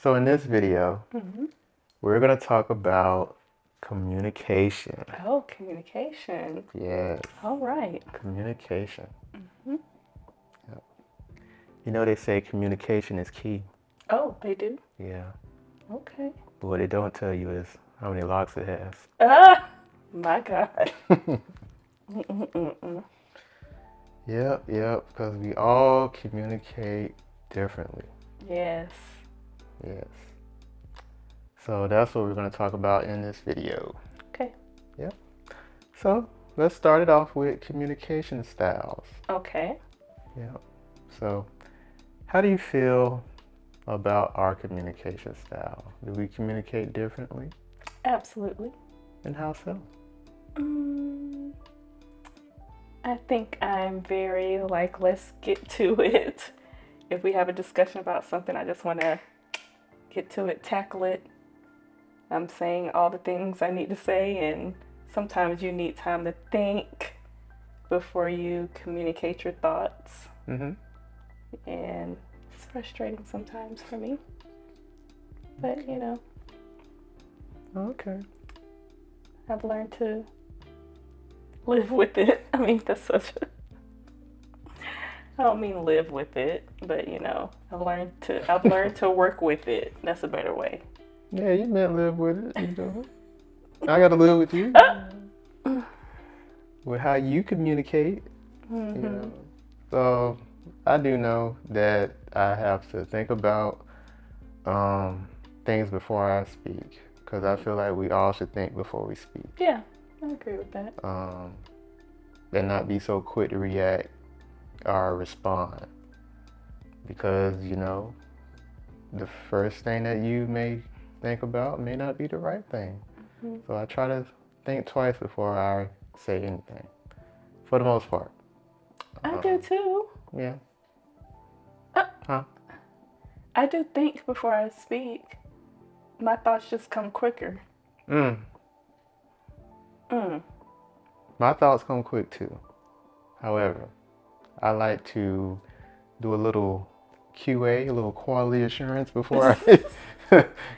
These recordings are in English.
So in this video, hmm we're going to talk about communication. Oh, communication. Yes, All right. communication. hmm Yep. You know they say communication is key. Oh, they do? Yeah. Okay. But what they don't tell you is how many locks it has. Ah, my God. Mm-mm-mm-mm. Yep, because we all communicate differently. Yes. Yes. So that's what we're going to talk about in this video. Okay. Yep. So let's start it off with communication styles. Okay. Yep. So how do you feel about our communication style? Do we communicate differently? Absolutely. And how so? Mm, I think I'm very like, let's get to it. If we have a discussion about something, I just want to get to it, tackle it. I'm saying all the things I need to say, and sometimes you need time to think before you communicate your thoughts. Mm-hmm. And it's frustrating sometimes for me. But, Okay. I've learned to live with it. I mean, that's such a. I don't mean live with it, but I've learned to work with it. That's a better way. Yeah, you meant live with it, I gotta live with you. With how you communicate, Mm-hmm. So I do know that I have to think about things before I speak, because I feel like we all should think before we speak, Yeah, I agree with that. and not be so quick to react or respond, because the first thing that you may think about may not be the right thing. Mm-hmm. So I try to think twice before I say anything, for the most part. I do too. Yeah. Uh, Huh? I do think before I speak. My thoughts just come quicker. Mm. Mm. My thoughts come quick too. However, I like to do a little QA, a little quality assurance before I He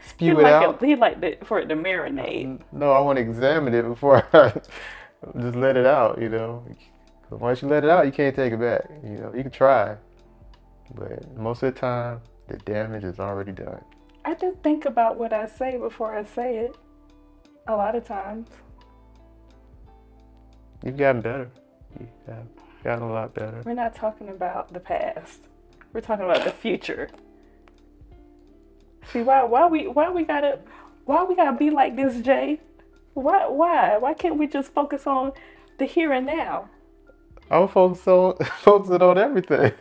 spew it like out. it. He like it for it to marinate. No, I want to examine it before I just let it out. 'Cause once you let it out, you can't take it back. You can try, but most of the time, the damage is already done. I do think about what I say before I say it. A lot of times. You've gotten better. You have gotten a lot better. We're not talking about the past. We're talking about the future. See why we gotta be like this, Jay? Why can't we just focus on the here and now? I'm focusing on everything.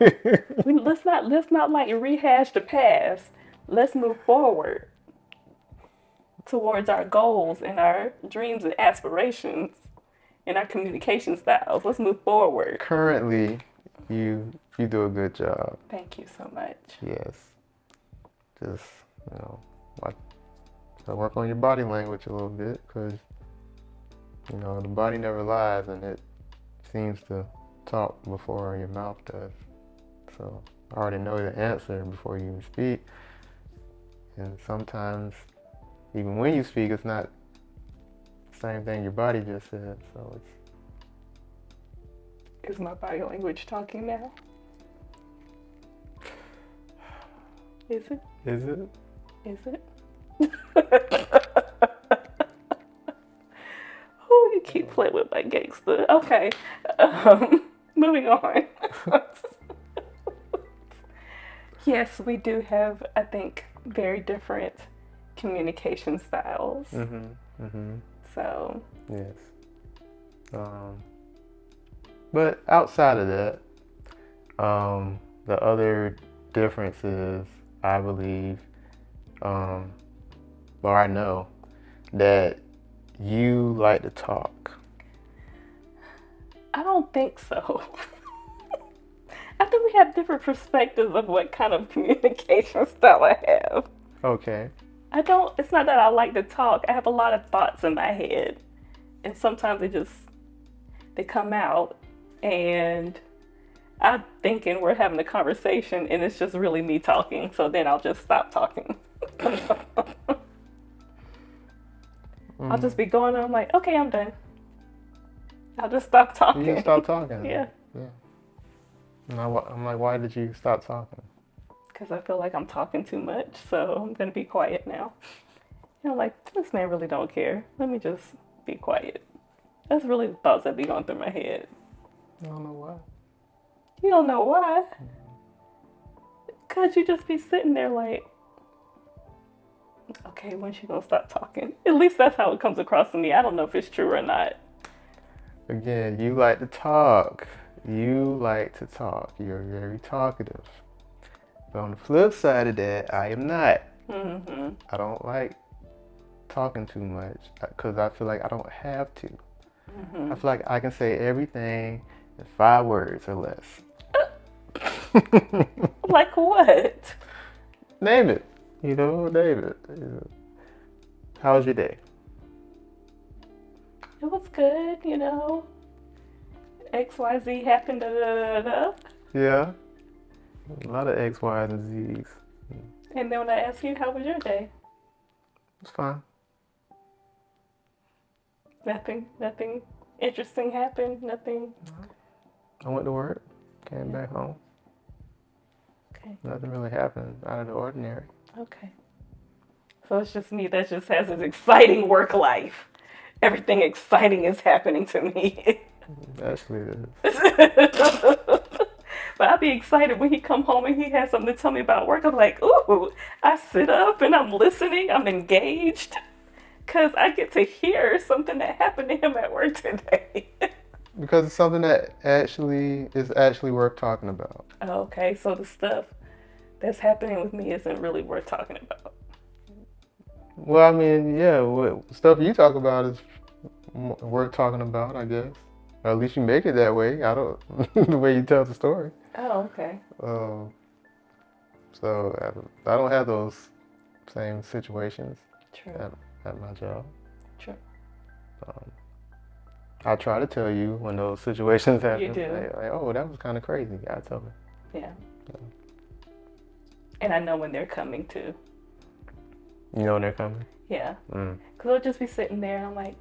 Let's not like rehash the past. Let's move forward towards our goals and our dreams and aspirations and our communication styles. Let's move forward. Currently, you do a good job. Thank you so much. Yes. Just, you know, like, so work on your body language a little bit, because, the body never lies, and it seems to talk before your mouth does. So I already know the answer before you even speak. And sometimes, even when you speak, it's not the same thing your body just said. So Is my body language talking now? Is it? is it? Is it? Oh, you keep playing with my gangster. Okay. Moving on. Yes, we do have, I think, very different communication styles. Mm-hmm. So, Yes. But outside of that, the other difference is, I believe, or I know, that you like to talk. I don't think so. I think we have different perspectives of what kind of communication style I have. Okay. It's not that I like to talk. I have a lot of thoughts in my head. And sometimes they come out and I'm thinking we're having a conversation and it's just really me talking. So then I'll just stop talking. I'll just be going on like, okay, I'm done. I'll just stop talking. You just stop talking. Yeah. Yeah. And I'm like, why did you stop talking? Because I feel like I'm talking too much, so I'm gonna be quiet now. And I'm like, this man really don't care. Let me just be quiet. That's really the thoughts that be going through my head. I don't know why. You don't know why? Cause you just be sitting there like, okay, when's she gonna stop talking? At least that's how it comes across to me. I don't know if it's true or not. Again, you like to talk. You like to talk. You're very talkative. But on the flip side of that, I am not. Mm-hmm. I don't like talking too much because I feel like I don't have to. Mm-hmm. I feel like I can say everything in 5 words or less. Like what? Name it. Name it. How was your day? It was good, XYZ happened, da da da da. Yeah. A lot of X, Y's, and Z's. And then when I ask you, how was your day? It's fine. Nothing interesting happened, nothing. I went to work, came back home. Okay. Nothing really happened out of the ordinary. Okay. So it's just me that just has this exciting work life. Everything exciting is happening to me. Actually, it is. But I'll be excited when he come home and he has something to tell me about work. I'm like, ooh, I sit up and I'm listening. I'm engaged. Because I get to hear something that happened to him at work today. Because it's something that is actually worth talking about. Okay, so the stuff that's happening with me isn't really worth talking about. Well, I mean, yeah, stuff you talk about is worth talking about, I guess. Or at least you make it that way. I don't, the way you tell the story. Oh, okay. So I don't have those same situations. True. At my job. True. I try to tell you when those situations happen. You do. Like, oh, that was kind of crazy. I tell me. Yeah. And I know when they're coming too. You know when they're coming? Yeah. Mm. Because I'll just be sitting there and I'm like,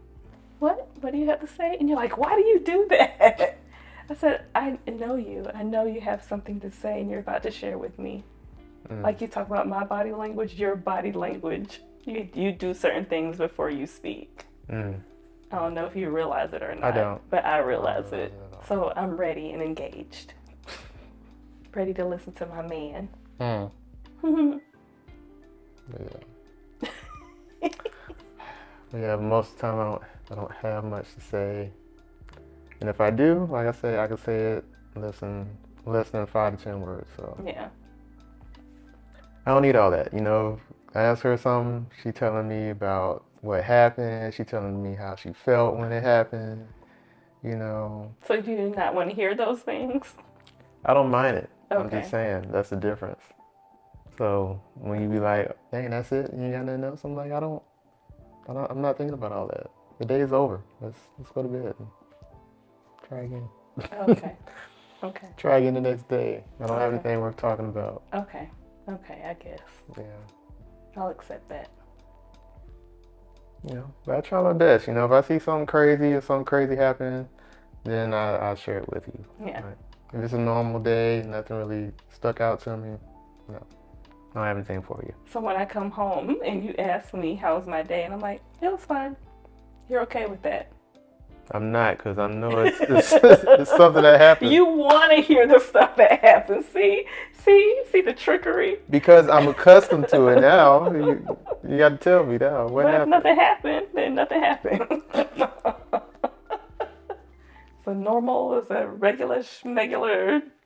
what? What do you have to say? And you're like, why do you do that? I said, I know you. I know you have something to say and you're about to share with me. Like you talk about my body language, your body language. You do certain things before you speak. I don't know if you realize it or not. I don't. But I realize it. So I'm ready and engaged. Ready to listen to my man. Yeah, most of the time I don't have much to say. And if I do, like I say, I can say it less than 5 to 10 words. So yeah. I don't need all that. I ask her something, she telling me about what happened, she telling me how she felt when it happened, So do you not want to hear those things? I don't mind it. Okay. I'm just saying, that's the difference. So when you be like, dang, that's it, you ain't got nothing else, I'm like, I'm not thinking about all that. The day is over. Let's go to bed and try again. Okay. Okay. Try again the next day. I don't have anything worth talking about. Okay. Okay, I guess. Yeah. I'll accept that. But I try my best. If I see something crazy or something crazy happening, then I'll share it with you. Yeah. Right? If it's a normal day, nothing really stuck out to me, no, I don't have anything for you. So when I come home and you ask me how's my day, and I'm like, it was fine. You're okay with that? I'm not, because I know it's something that happens. You want to hear the stuff that happens. See the trickery? Because I'm accustomed to it now. You got to tell me now. What happened? If nothing happened, then nothing happened. So normal is a regular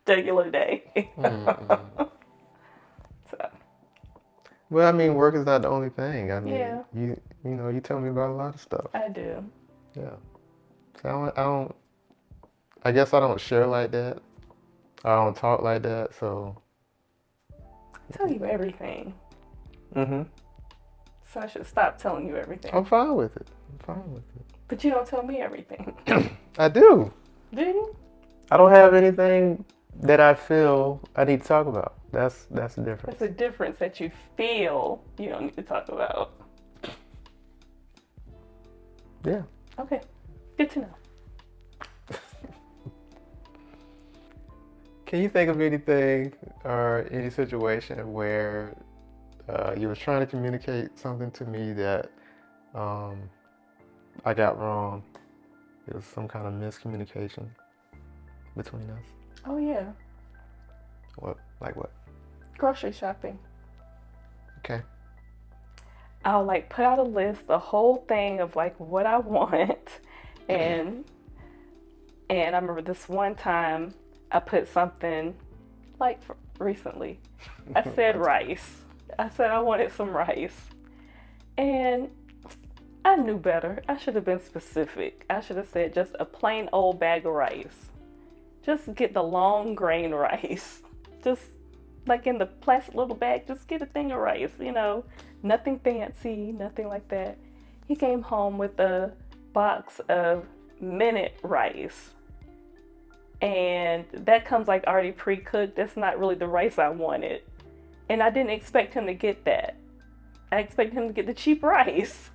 day. So. Well, I mean, work is not the only thing. I mean, yeah. You tell me about a lot of stuff. I do. Yeah. So I guess I don't share like that. I don't talk like that, so. I tell you everything. So I should stop telling you everything. I'm fine with it. But you don't tell me everything. I do. Do you? I don't have anything that I feel I need to talk about. That's the difference. That's a difference that you feel you don't need to talk about. Yeah. Okay, good to know. Can you think of anything or any situation where you were trying to communicate something to me that I got wrong? It was some kind of miscommunication between us. Oh yeah, What? Like what? grocery shopping. Okay. I'll like put out a list, the whole thing of like what I want, and I remember this one time I put something like recently. I said rice. I said I wanted some rice, and I knew better. I should have been specific. I should have said just a plain old bag of rice. Just get the long grain rice. Just like in the plastic little bag, just get a thing of rice, nothing fancy, nothing like that. He came home with a box of minute rice. And that comes like already pre-cooked. That's not really the rice I wanted. And I didn't expect him to get that. I expected him to get the cheap rice.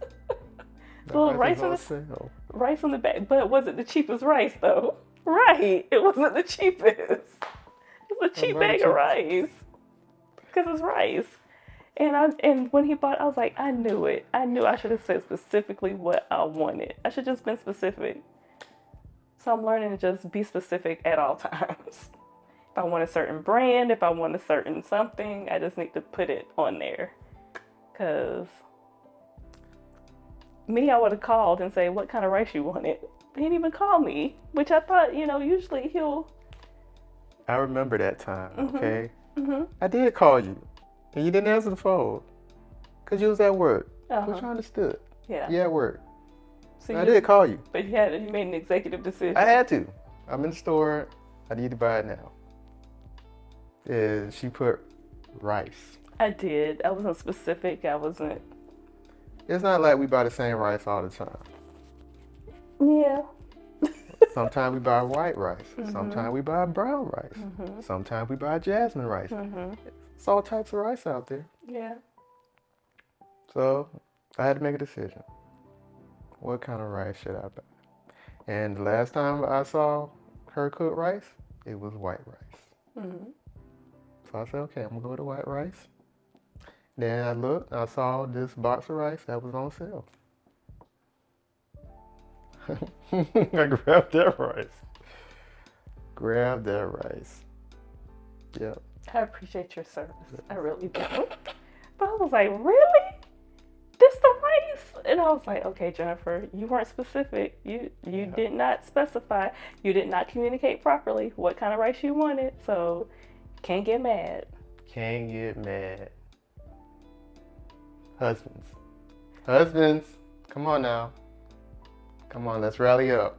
The little rice on the bag. But it wasn't the cheapest rice though. Right. It wasn't the cheapest. It's a cheap bag of rice. Because it's rice. And when he bought it, I was like, I knew it. I knew I should have said specifically what I wanted. I should have just been specific. So I'm learning to just be specific at all times. If I want a certain brand, if I want a certain something, I just need to put it on there. Because me, I would have called and say, what kind of rice you wanted? He didn't even call me, which I thought, usually he'll... I remember that time, okay? Mm-hmm. I did call you, and you didn't answer the phone because you was at work, which I understood. Yeah. You at work. So I did call you. But you made an executive decision. I had to. I'm in the store. I need to buy it now. And she put rice. I did. I wasn't specific. I wasn't... It's not like we buy the same rice all the time. Yeah. Sometimes we buy white rice. Mm-hmm. Sometimes we buy brown rice. Mm-hmm. Sometimes we buy jasmine rice. Mm-hmm. It's all types of rice out there. Yeah. So I had to make a decision. What kind of rice should I buy? And the last time I saw her cook rice, it was white rice. Mm-hmm. So I said, okay, I'm gonna go with the white rice. Then I looked, I saw this box of rice that was on sale. I grabbed that rice. Yep. I appreciate your service. I really do. But I was like, really? This the rice? And I was like, okay, Jennifer, you weren't specific. You did not specify. You did not communicate properly what kind of rice you wanted. So can't get mad. Can't get mad. Husbands, come on now. Come on, let's rally up.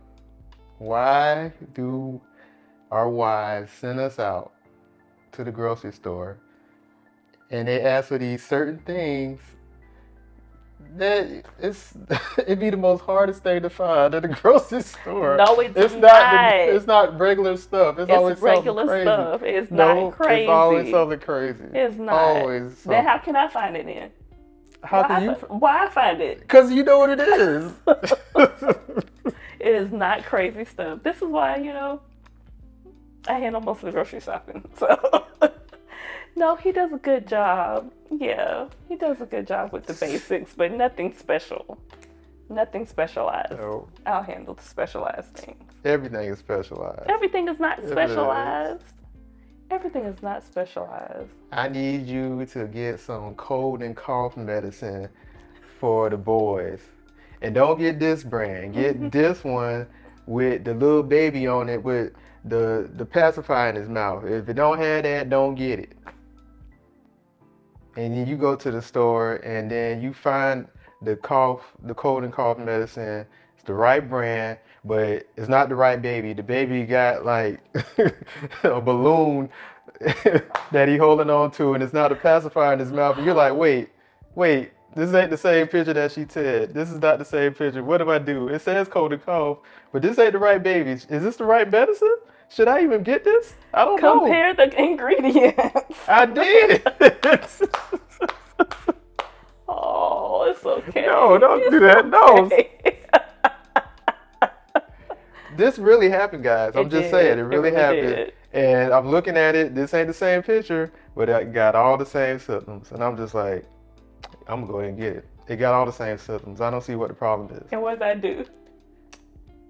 Why do our wives send us out to the grocery store and they ask for these certain things that it'd be the most hardest thing to find at the grocery store? No, it's not. It's not regular stuff. It's always regular something crazy. Stuff. It's not crazy. It's always something crazy. It's not. Always something. Then how can I find it then? Why I find it? Because you know what it is. It is not crazy stuff. This is why, I handle most of the grocery shopping. So, no, he does a good job. Yeah, he does a good job with the basics, but nothing special. Nothing specialized. No. I'll handle the specialized things. Everything is specialized. Everything is not specialized. Everything is not specialized. I need you to get some cold and cough medicine for the boys. And don't get this brand. Get this one with the little baby on it with the pacifier in his mouth. If it don't have that, don't get it. And then you go to the store and then you find the cold and cough medicine. It's the right brand, but it's not the right baby. The baby got like a balloon that he holding on to, and it's not a pacifier in his mouth. And you're like, wait, this ain't the same picture that she said. This is not the same picture. What do I do? It says cold and cough, but this ain't the right baby. Is this the right medicine? Should I even get this? I don't know. Compare the ingredients. I did. Oh, it's okay. No, don't It's do that. okay. No. This really happened, guys. I'm It just did. saying, it It really really happened. did. And I'm looking at it. This ain't the same picture, but it got all the same symptoms. And I'm just like, I'm gonna go ahead and get it. It got all the same symptoms. I don't see what the problem is. And what did I do?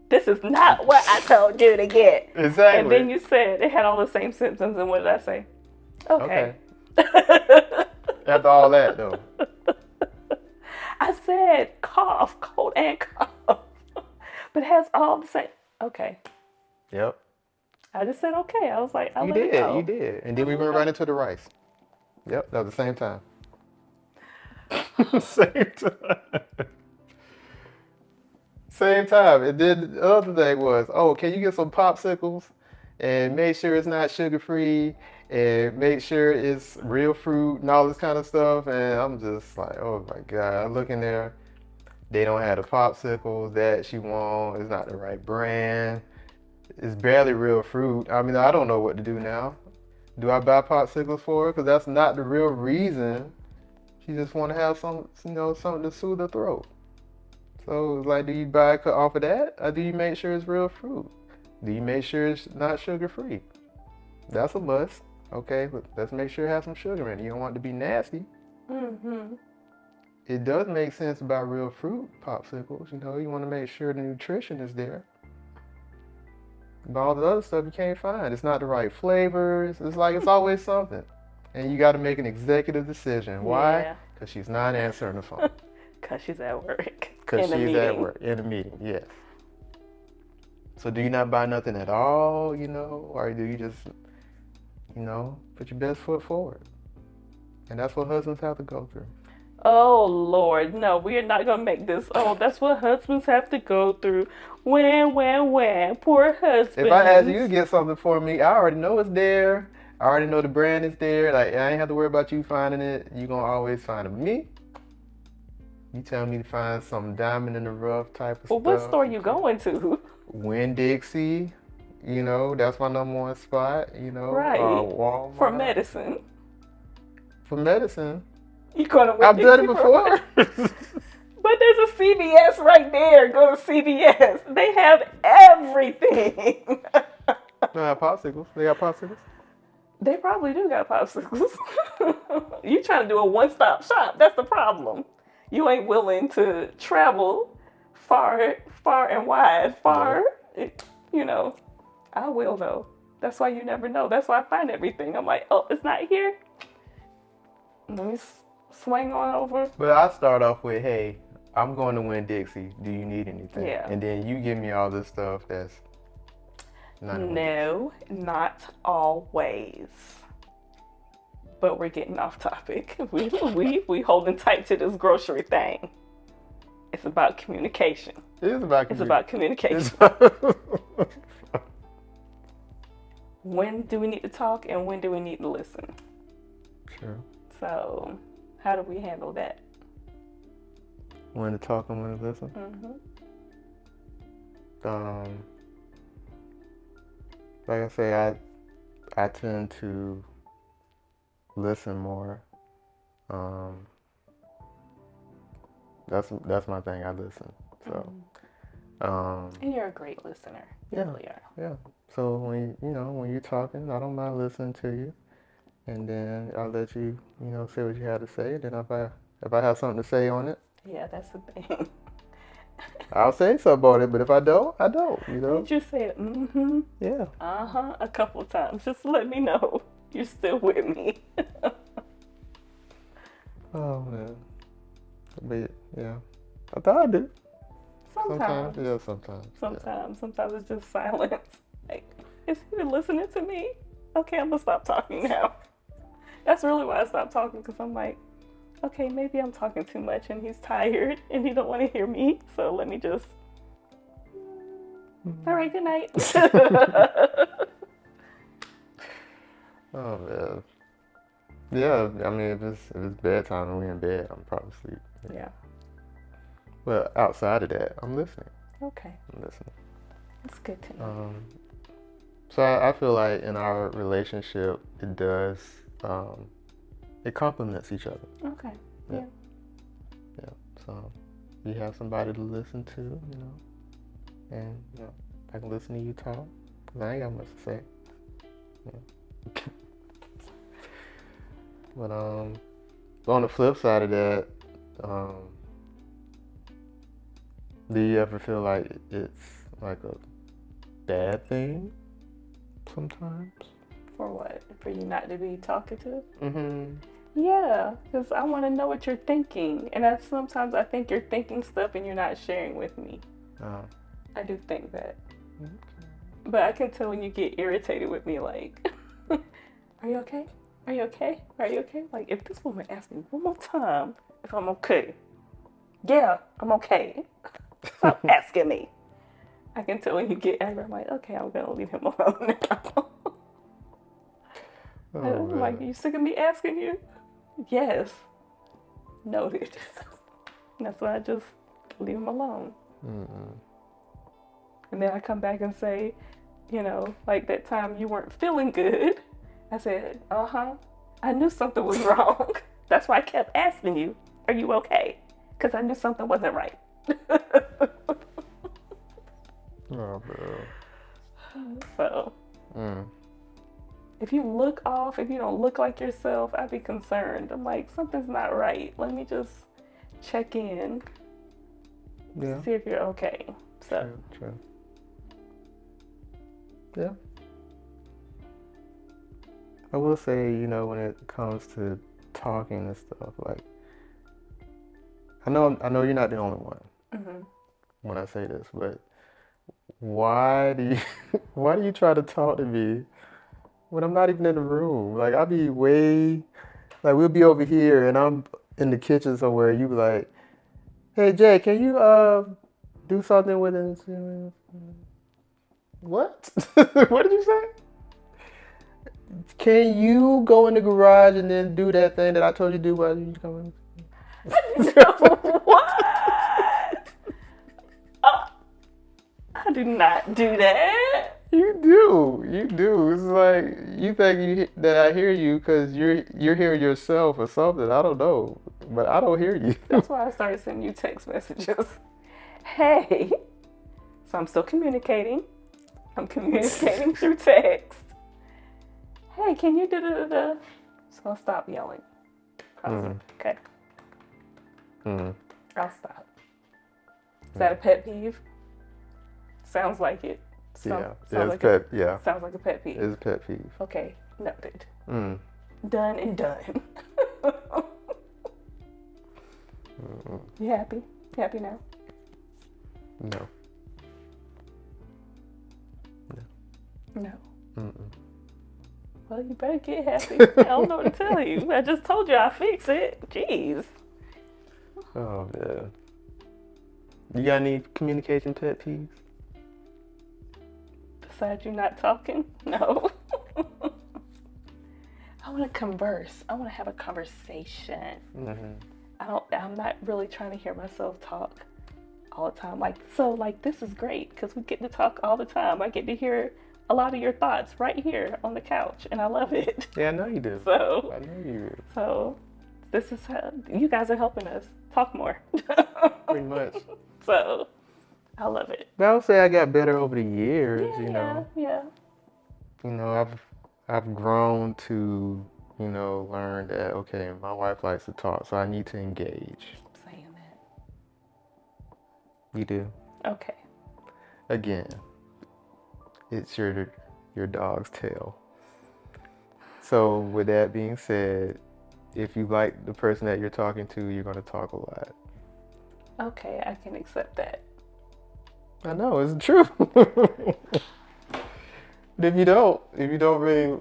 This is not what I told you to get. Exactly. And then you said it had all the same symptoms. And what did I say? Okay. After all that, though. I said cough, cold and cough. But it has all the same. Okay. Yep. I just said okay. I was like, I'll You let it did. go. You did. And then we went right into the rice. Yep. That was the same time. Same time. Same time. And then the other thing was, oh, can you get some popsicles and make sure it's not sugar free and make sure it's real fruit and all this kind of stuff. And I'm just like, oh my God. I look in there. They don't have the popsicles that she wants. It's not the right brand. It's barely real fruit. I mean, I don't know what to do now. Do I buy popsicles for her? Because that's not the real reason. She just want to have some, something to soothe her throat. So it's like, do you buy it off of that, or do you make sure it's real fruit? Do you make sure it's not sugar free? That's a must. Okay, but let's make sure it has some sugar in it. You don't want it to be nasty. Mm-hmm. It does make sense about real fruit popsicles. You want to make sure the nutrition is there. But all the other stuff you can't find. It's not the right flavors. It's like it's always something. And you got to make an executive decision. Why? Yeah. Because she's not answering the phone. Because she's at work. Because In a she's at meeting. work in a meeting, yes. So do you not buy nothing at all, or do you just, put your best foot forward? And that's what husbands have to go through. Oh, Lord. No, we are not going to make this. Oh, that's what husbands have to go through. When. Poor husband. If I ask you to get something for me, I already know it's there. I already know the brand is there. Like, I ain't have to worry about you finding it. You're going to always find it. Me? You tell me to find some diamond in the rough type of Well, stuff. what store you going to? Winn-Dixie. That's my number one spot. Right. Walmart. For medicine. For medicine. You going to I've done it Winn-Dixie before. But there's a CVS right there. Go to CVS. They have everything. They have popsicles. They got popsicles. They probably do got popsicles. You trying to do a one-stop shop. That's the problem. You ain't willing to travel far and wide. I will though. That's why you never know. That's why I find everything. I'm like, oh, it's not here. Let me swing on over. But I start off with, hey, I'm going to Winn-Dixie. Do you need anything? Yeah. And then you give me all this stuff that's not. No, not always. But we're getting off topic. We holding tight to this grocery thing. It's about communication. It is about communication. It's about communication. When do we need to talk and when do we need to listen? Sure. So, how do we handle that? When to talk and when to listen? Mm-hmm. Like I say, I tend to listen more. That's my thing. I listen. So. And you're a great listener. You really are. Yeah. So when you're talking, I don't mind listening to you, and then I'll let you say what you have to say. And then if I have something to say on it, Yeah, that's the thing. I'll say something about it. But if I don't, I don't. You just said mm-hmm. Yeah. Uh-huh. A couple times. Just let me know you're still with me. Oh man. But yeah, I thought I did. Sometimes. Yeah, sometimes. Sometimes it's just silence. Like, is he even listening to me? Okay, I'm gonna stop talking now. That's really why I stopped talking, because I'm like, okay, maybe I'm talking too much and he's tired and he don't want to hear me. So let me just. All right, good night. Oh man. Yeah, I mean, if it's bedtime and we're in bed, I'm probably asleep. Yeah. But outside of that, I'm listening. Okay. I'm listening. That's good to know. So I feel like in our relationship, it does, it complements each other. Okay. Yeah. Yeah. So you have somebody to listen to, and I can listen to you talk. 'Cause I ain't got much to say. Yeah. But on the flip side of that, do you ever feel like it's like a bad thing sometimes? For what? For you not to be talkative? Mm-hmm. Yeah, because I want to know what you're thinking. And sometimes I think you're thinking stuff and you're not sharing with me. I do think that. Okay. But I can tell when you get irritated with me, like, are you okay? Are you okay? Are you okay? Like, if this woman asks me one more time if I'm okay, yeah, I'm okay. Stop asking me. I can tell when you get angry. I'm like, okay, I'm going to leave him alone now. I'm like, you sick of me asking you? Yes. Noted. That's why I just leave him alone. Mm-mm. And then I come back and say, like that time you weren't feeling good. I said, I knew something was wrong. That's why I kept asking you, are you okay? Because I knew something wasn't right. Oh, bro. So, if you look off, if you don't look like yourself, I'd be concerned. I'm like, something's not right. Let me just check in. Yeah. See if you're okay. So. True. Yeah. I will say, when it comes to talking and stuff, like, I know you're not the only one when I say this, but why do you try to talk to me when I'm not even in the room? Like, I'll be like, we'll be over here and I'm in the kitchen somewhere. You be like, hey Jay, can you do something with it? What? What did you say? Can you go in the garage and then do that thing that I told you to do while you come in? What? I do not do that. You do. It's like you think that I hear you because you're hearing yourself or something. I don't know, but I don't hear you. That's why I started sending you text messages. Hey, so I'm still communicating. I'm communicating through text. Hey, can you da-da-da-da? So I'll stop yelling. Okay. I'll stop. Is that a pet peeve? Sounds like it. Sounds like a pet peeve. It's a pet peeve. Okay, noted. Done and done. You happy? Happy now? No. No. Mm-mm. Well, you better get happy. I don't know what to tell you. I just told you I'll fix it. Jeez. Oh, man. You got any communication pet peeves? Besides you not talking? No. I want to converse. I want to have a conversation. I'm not really trying to hear myself talk all the time. Like this is great because we get to talk all the time. I get to hear a lot of your thoughts right here on the couch, and I love it. Yeah, I know you do. So I know you do. So this is how you guys are helping us talk more. Pretty much. So I love it. But I would say I got better over the years. Yeah. I've grown to learn that okay, my wife likes to talk, so I need to engage. I'm saying that. You do. Okay. Again, it's your dog's tail. So with that being said, if you like the person that you're talking to, you're going to talk a lot. Okay, I can accept that. I know, it's true. If you don't really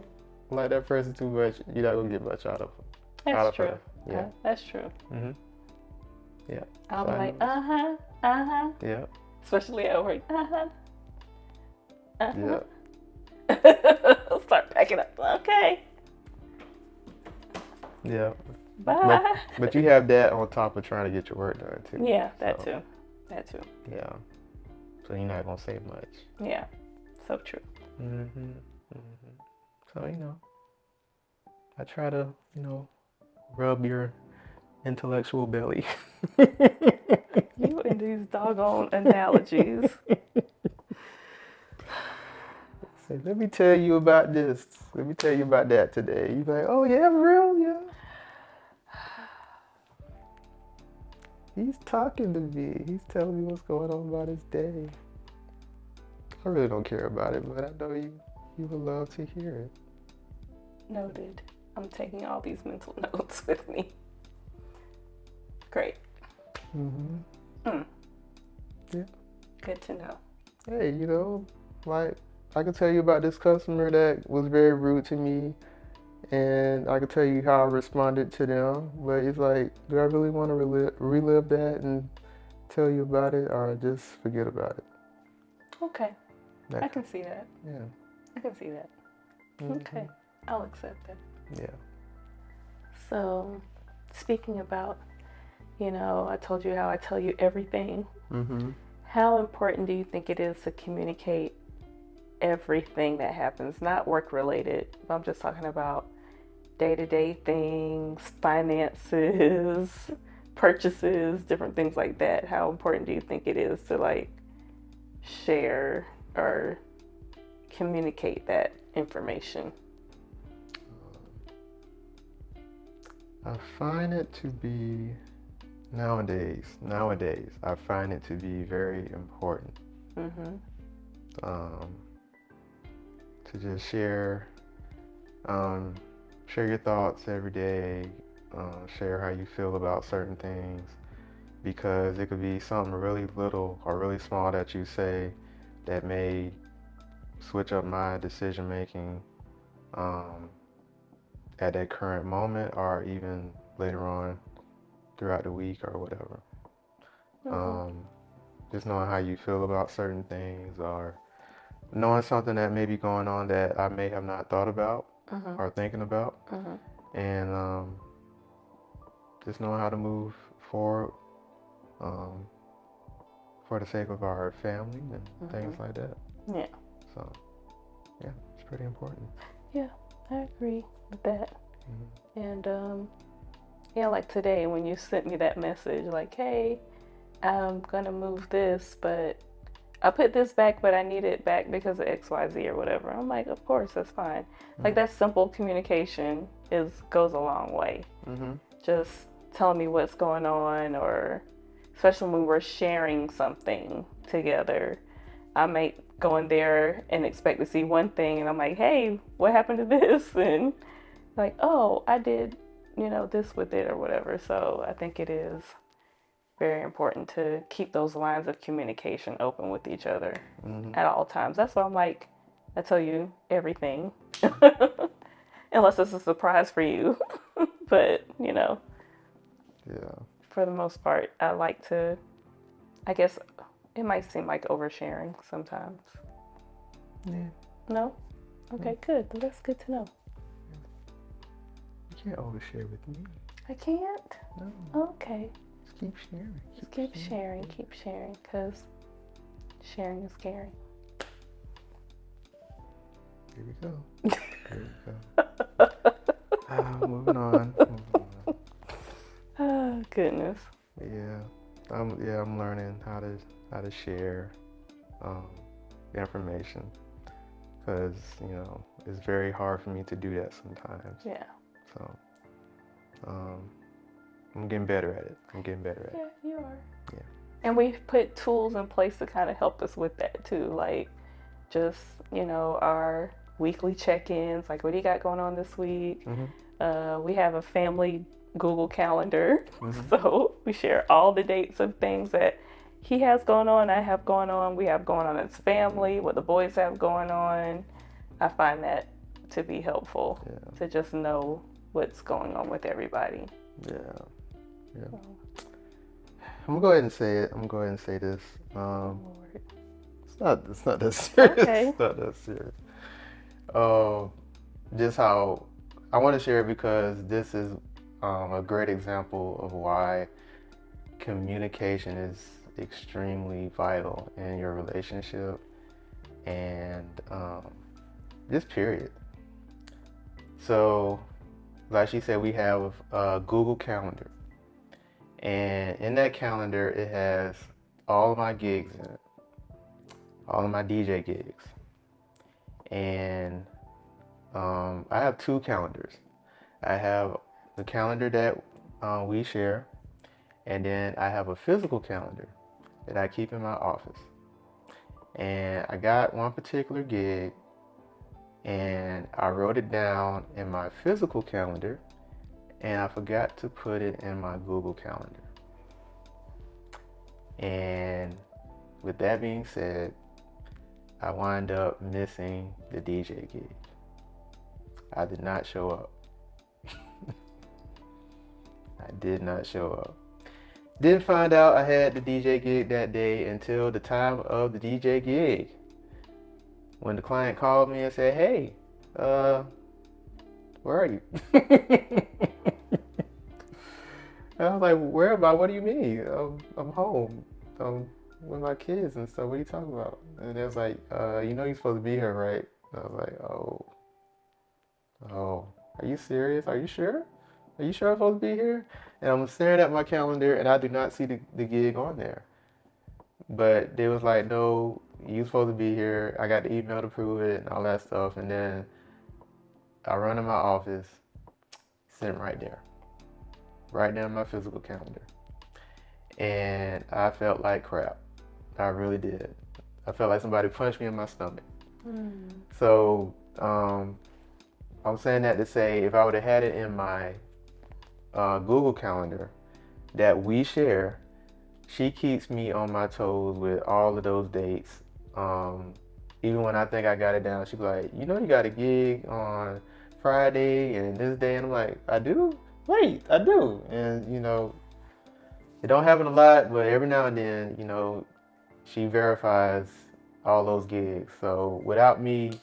like that person too much, you're not going to get much out of them. That's true. Yeah. That's true. Yeah. I'll be like, Yeah. Especially at work. Yeah. Start packing up. Okay. Yeah. Bye. But you have that on top of trying to get your work done too. Yeah, that too. Yeah. So you're not gonna say much. Yeah. So true. Mm-hmm. So, I try to, rub your intellectual belly. You and these doggone analogies. Say, let me tell you about this. Let me tell you about that today. You like, oh yeah, for real, yeah. He's talking to me. He's telling me what's going on about his day. I really don't care about it, but I know you would love to hear it. Noted. I'm taking all these mental notes with me. Great. Mm-hmm. Yeah. Good to know. Hey, like I could tell you about this customer that was very rude to me, and I could tell you how I responded to them. But it's like, do I really want to relive that and tell you about it, or just forget about it? Okay. That, I can see that. yeah. I can see that. Mm-hmm. Okay. I'll accept that. Yeah. So, speaking about, I told you how I tell you everything. Mm-hmm. How important do you think it is to communicate everything that happens? Not work related, but I'm just talking about day-to-day things, finances, purchases, different things like that. How important do you think it is to like share or communicate that information? I find it to be nowadays, I find it to be very important. Mm-hmm. To just share your thoughts every day, share how you feel about certain things, because it could be something really little or really small that you say that may switch up my decision making at that current moment, or even later on throughout the week or whatever. Mm-hmm. Just knowing how you feel about certain things, or knowing something that may be going on that I may have not thought about Mm-hmm. or thinking about, Mm-hmm. and just knowing how to move forward for the sake of our family and things like that. Yeah. So, yeah, it's pretty important. Yeah, I agree with that. Mm-hmm. And yeah, like today when you sent me that message, like, hey, I'm gonna move this, but I put this back, but I need it back because of XYZ or whatever. I'm like, of course, that's fine. Mm-hmm. Like that simple communication goes a long way. Mm-hmm. Just telling me what's going on, or especially when we're sharing something together. I might go in there and expect to see one thing, and I'm like, hey, what happened to this? And like, oh, I did, this with it or whatever. So I think it is very important to keep those lines of communication open with each other at all times. That's why I'm like, I tell you everything, unless it's a surprise for you. But, Yeah. for the most part, I like to, I guess it might seem like oversharing sometimes. Yeah. No? Okay, good. Well, that's good to know. You can't overshare with me. I can't? No. Okay. Just keep sharing. Just keep sharing, because sharing is caring. Here we go. Moving on. Oh, goodness. Yeah. I'm learning how to share information, because it's very hard for me to do that sometimes. Yeah. So I'm getting better at it. Yeah, you are. Yeah. And we've put tools in place to kind of help us with that too. Like just, our weekly check-ins, like what do you got going on this week? Mm-hmm. We have a family Google Calendar. Mm-hmm. So we share all the dates of things that he has going on, I have going on, we have going on as family, what the boys have going on. I find that to be helpful, to just know what's going on with everybody. Yeah. So. I'm gonna go ahead and say it. I'm gonna go ahead and say this. It's not that serious. Okay. It's not that serious. Just how I want to share it, because this is a great example of why communication is extremely vital in your relationship, and just period. So, like she said, we have a Google Calendar. And in that calendar, it has all of my gigs in it, all of my DJ gigs. And I have two calendars. I have the calendar that we share, and then I have a physical calendar that I keep in my office. And I got one particular gig, and I wrote it down in my physical calendar, and I forgot to put it in my Google Calendar. And with that being said, I wind up missing the DJ gig. I did not show up. I did not show up. Didn't find out I had the DJ gig that day until the time of the DJ gig. When the client called me and said, "Hey, where are you?" I was like, "Where am I? What do you mean? I'm home. With my kids and stuff. What are you talking about?" And it was like, "You know you're supposed to be here, right?" And I was like, "Oh, are you serious? Are you sure? Are you sure I'm supposed to be here?" And I'm staring at my calendar, and I do not see the gig on there. But they was like, "No, you supposed to be here." I got the email to prove it and all that stuff. And then I run to my office, sitting right there in my physical calendar. And I felt like crap. I really did. I felt like somebody punched me in my stomach. So I'm saying that to say, if I would have had it in my Google Calendar that we share, she keeps me on my toes with all of those dates. Even when I think I got it down, she'd be like, "You know you got a gig on Friday and this day," and I'm like, "I do? Wait, I do." And it don't happen a lot, but every now and then, she verifies all those gigs. So without me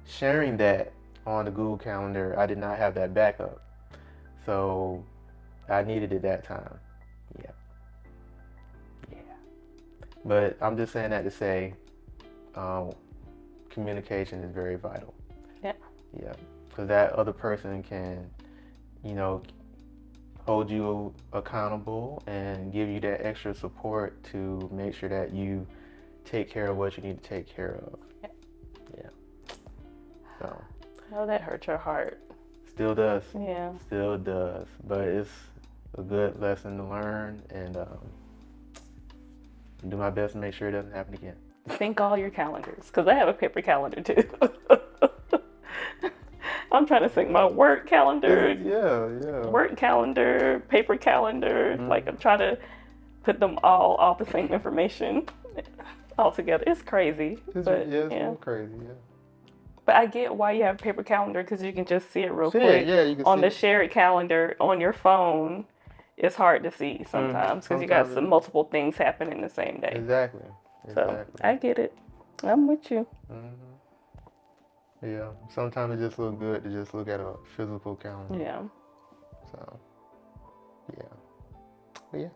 sharing that on the Google Calendar, I did not have that backup. So I needed it that time. Yeah. But I'm just saying that to say, communication is very vital. Yeah. Yeah. Because that other person can, hold you accountable and give you that extra support to make sure that you take care of what you need to take care of. Yeah. So. Oh, that hurt your heart. Still does. Yeah. Still does. But it's a good lesson to learn, and do my best to make sure it doesn't happen again. Sync all your calendars, because I have a paper calendar too. I'm trying to sync my work calendar, work calendar, paper calendar. Like I'm trying to put them all the same information all together. It's crazy. It's real crazy, yeah. But I get why you have a paper calendar, because you can just see it real quick. Yeah, you can on see the it. shared calendar on your phone. It's hard to see sometimes because you got some multiple things happening the same day. Exactly. So I get it. I'm with you. Yeah. Sometimes it just looks good to just look at a physical calendar. Yeah. So, yeah. But yeah.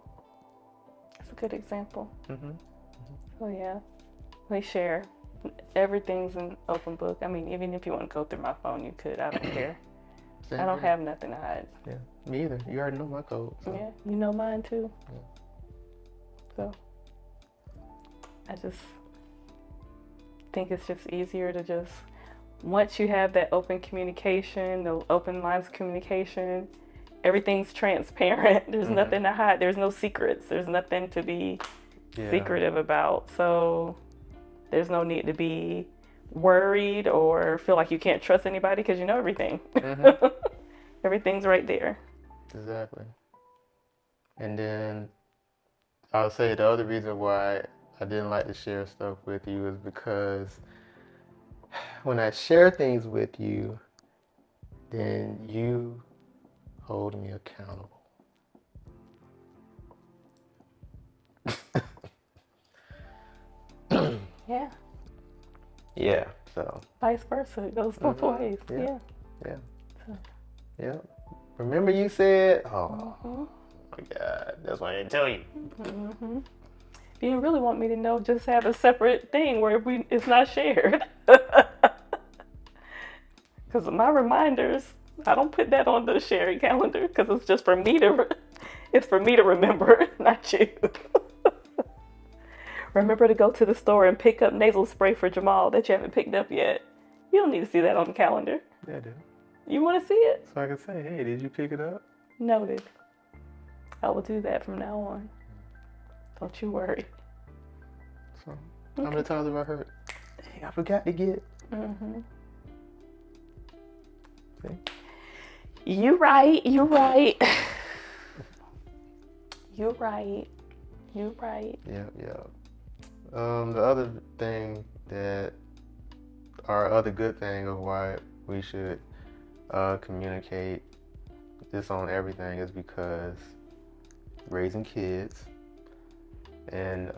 It's a good example. Oh yeah. We share. Everything's an open book. I mean, even if you want to go through my phone, you could. I don't care. I don't have nothing to hide. Yeah, me either. You already know my code. So. Yeah, you know mine too. Yeah. So, I just think it's just easier to just, once you have that open communication, the open lines of communication, everything's transparent. There's nothing to hide. There's no secrets. There's nothing to be secretive about. So, there's no need to be worried or feel like you can't trust anybody because you know everything. Everything's right there. Exactly. And then I'll say the other reason why I didn't like to share stuff with you is because when I share things with you, then you hold me accountable. Yeah. Yeah, so. Vice versa. It goes both ways. Yeah. So. Yeah. Remember you said, oh my God, that's why I didn't tell you. If you really want me to know, just have a separate thing where it's not shared. Because my reminders, I don't put that on the sharing calendar because it's just for me to, it's for me to remember, not you. Remember to go to the store and pick up nasal spray for Jamal that you haven't picked up yet. You don't need to see that on the calendar. Yeah, I do. You want to see it? So I can say, hey, did you pick it up? Noted. I will do that from now on. Don't you worry. So, how many times have I heard, dang, I forgot to get. Mm-hmm. See? You right. You right. You right. You right. Yeah. The other thing that, our other good thing of why we should communicate this on everything is because raising kids and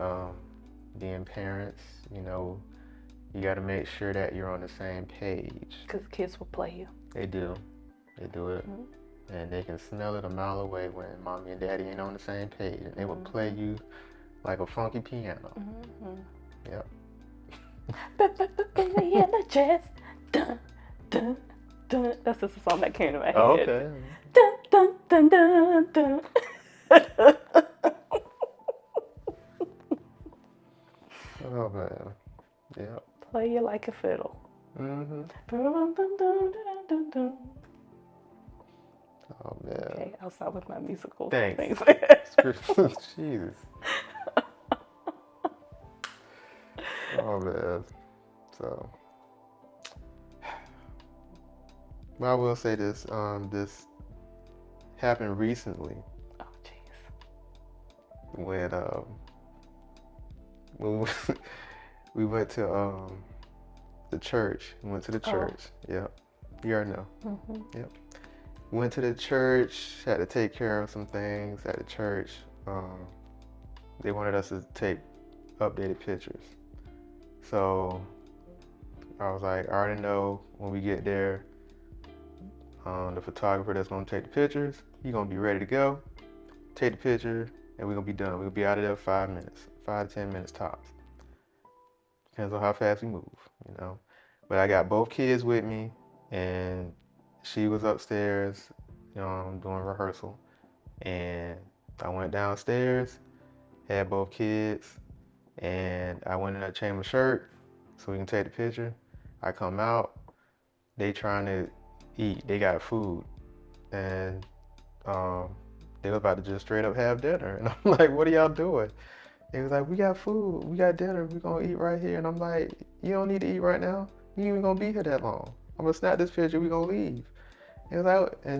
being parents, you know, you got to make sure that you're on the same page. Because kids will play you. They do it. Mm-hmm. And they can smell it a mile away when mommy and daddy ain't on the same page, and they will play you like a funky piano. Mm-hmm. Yep. In the chest. Dun, dun, dun. That's just a song that came to my head. Oh, okay. Dun, dun, dun, dun, dun. Oh man. Yep. Play you like a fiddle. Mm-hmm. Dun, dun, dun, dun, dun. Oh man. Okay, I'll stop with my musical Thanks. things. Jesus. Oh man. So, well, I will say this. This happened recently Oh, jeez. when we went to the church. We went to the church. Yep. You already know. Mm-hmm. Yep. Went to the church. Had to take care of some things at the church. They wanted us to take updated pictures. So I was like, I already know when we get there, the photographer that's gonna take the pictures, he's gonna be ready to go, take the picture, and we're gonna be done. We'll be out of there 5 minutes, 5 to 10 minutes tops. Depends on how fast we move, you know. But I got both kids with me, and she was upstairs, doing rehearsal. And I went downstairs, had both kids, and I went in there to change my shirt so we can take the picture. I come out, they trying to eat. They got food, and they was about to just straight up have dinner. And I'm like, what are y'all doing? They was like, we got food, we got dinner, we gonna eat right here. And I'm like, you don't need to eat right now. You ain't even gonna be here that long. I'm gonna snap this picture, we gonna leave. And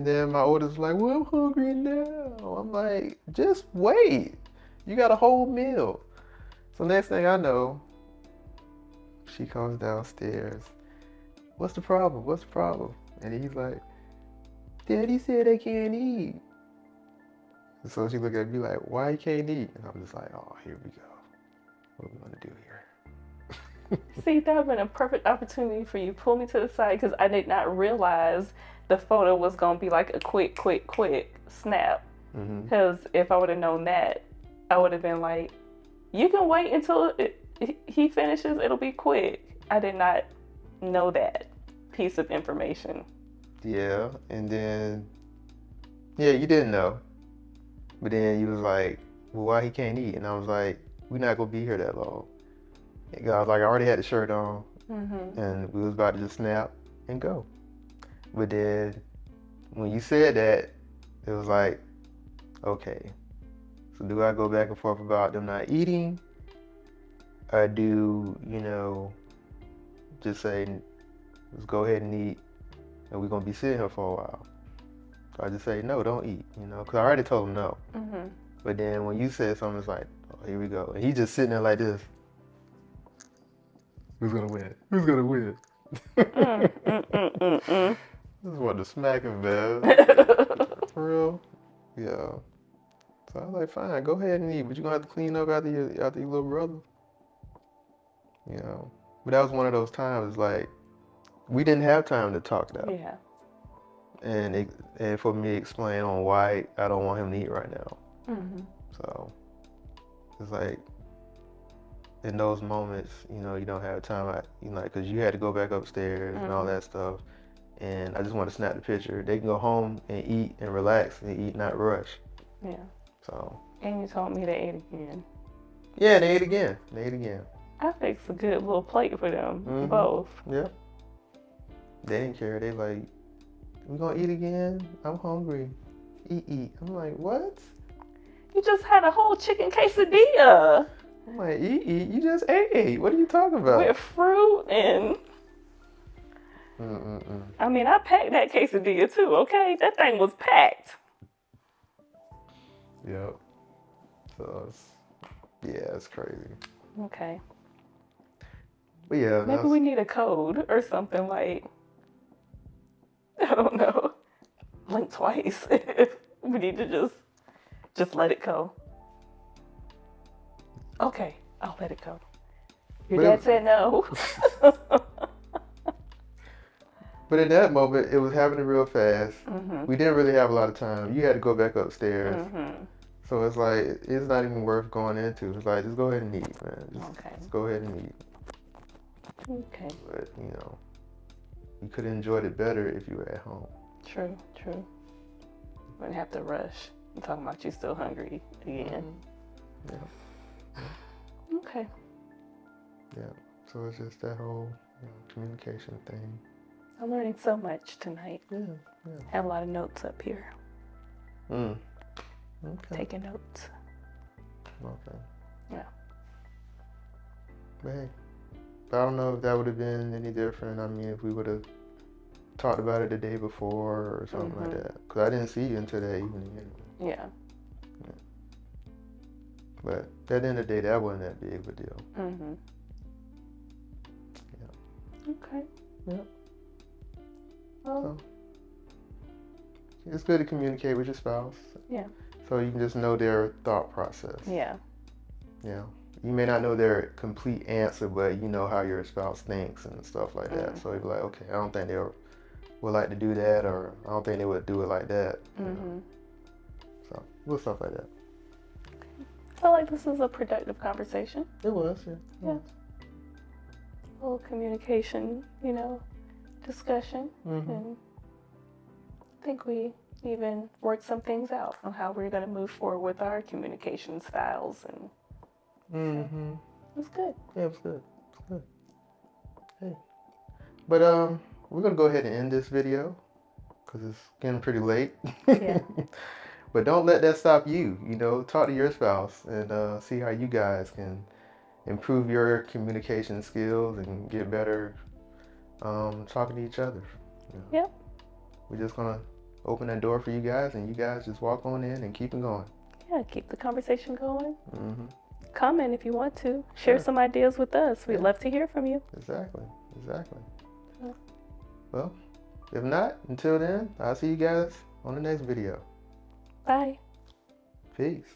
then my oldest was like, well, I'm hungry now. I'm like, just wait. You got a whole meal. So next thing I know, she comes downstairs. What's the problem? What's the problem? And he's like, Daddy said I can't eat. And so she looked at me like, why you can't eat? And I'm just like, oh, here we go. What are we gonna do here? See, that would have been a perfect opportunity for you to pull me to the side because I did not realize the photo was going to be like a quick snap. Because if I would have known that, I would have been like, you can wait until he finishes, it'll be quick. I did not know that piece of information. Yeah, and then, yeah, you didn't know. But then you was like, well, why he can't eat? And I was like, we're not going to be here that long. And I was like, I already had the shirt on, and we was about to just snap and go. But then when you said that, it was like, okay, so do I go back and forth about them not eating? Or do, just say, let's go ahead and eat, and we're going to be sitting here for a while. So I just say, no, don't eat, because I already told him no. But then when you said something, it's like, oh, here we go. And he's just sitting there like this. Who's going to win? Who's going to win? This is what to smack him, man. For real? Yeah. So I was like, fine, go ahead and eat, but you're going to have to clean up after your little brother. But that was one of those times, like, we didn't have time to talk that. Yeah. And for me to explain on why I don't want him to eat right now. So it's like, in those moments, you don't have time, because you had to go back upstairs and all that stuff. and I just want to snap the picture. They can go home and eat and relax and eat, not rush. Yeah. So. And you told me they ate again. Yeah, they ate again. They ate again. I fixed a good little plate for them, Mm-hmm. both. Yep. They didn't care. They like, we gonna eat again? I'm hungry. Eat. I'm like, what? You just had a whole chicken quesadilla. I'm like, eat. You just ate. What are you talking about? With fruit and... I mean, I packed that quesadilla too, okay? That thing was packed. Yep. So, it's crazy. Okay. But yeah. Maybe we need a code or something like... I don't know. Blink twice. We need to just let it go. Okay, I'll let it go. Your dad said no. But in that moment, it was happening real fast. Mm-hmm. We didn't really have a lot of time. You had to go back upstairs. Mm-hmm. So it's like, it's not even worth going into. It's like, just go ahead and eat, man. Just go ahead and eat. Okay. But, you could have enjoyed it better if you were at home. True. Wouldn't have to rush. I'm talking about you still hungry again. Mm-hmm. Yeah. Okay. Yeah. So it's just that whole communication thing. I'm learning so much tonight. Yeah. I have a lot of notes up here. Okay. Taking notes. Okay. Yeah. But hey, I don't know if that would have been any different. I mean, if we would have talked about it the day before or something like that. Because I didn't see you until that evening anyway. Yeah. But at the end of the day, that wasn't that big of a deal. Mm-hmm. Yeah. Okay. Yeah. Well, so, it's good to communicate with your spouse. Yeah. So you can just know their thought process. Yeah. Yeah. You may not know their complete answer, but you know how your spouse thinks and stuff like that. So you're like, okay, I don't think they would like to do that, or I don't think they would do it like that. So little stuff like that. I feel like this is a productive conversation. It was, yeah. A little communication, discussion. And I think we even worked some things out on how we're going to move forward with our communication styles. And it was good. Yeah, it was good. Hey. But we're going to go ahead and end this video because it's getting pretty late. Yeah. But don't let that stop you. Talk to your spouse and see how you guys can improve your communication skills and get better talking to each other. Yep. We're just going to open that door for you guys, and you guys just walk on in and keep it going. Yeah, keep the conversation going. Comment if you want to. Share some ideas with us. We'd love to hear from you. Exactly. Well, if not, until then, I'll see you guys on the next video. Bye. Peace.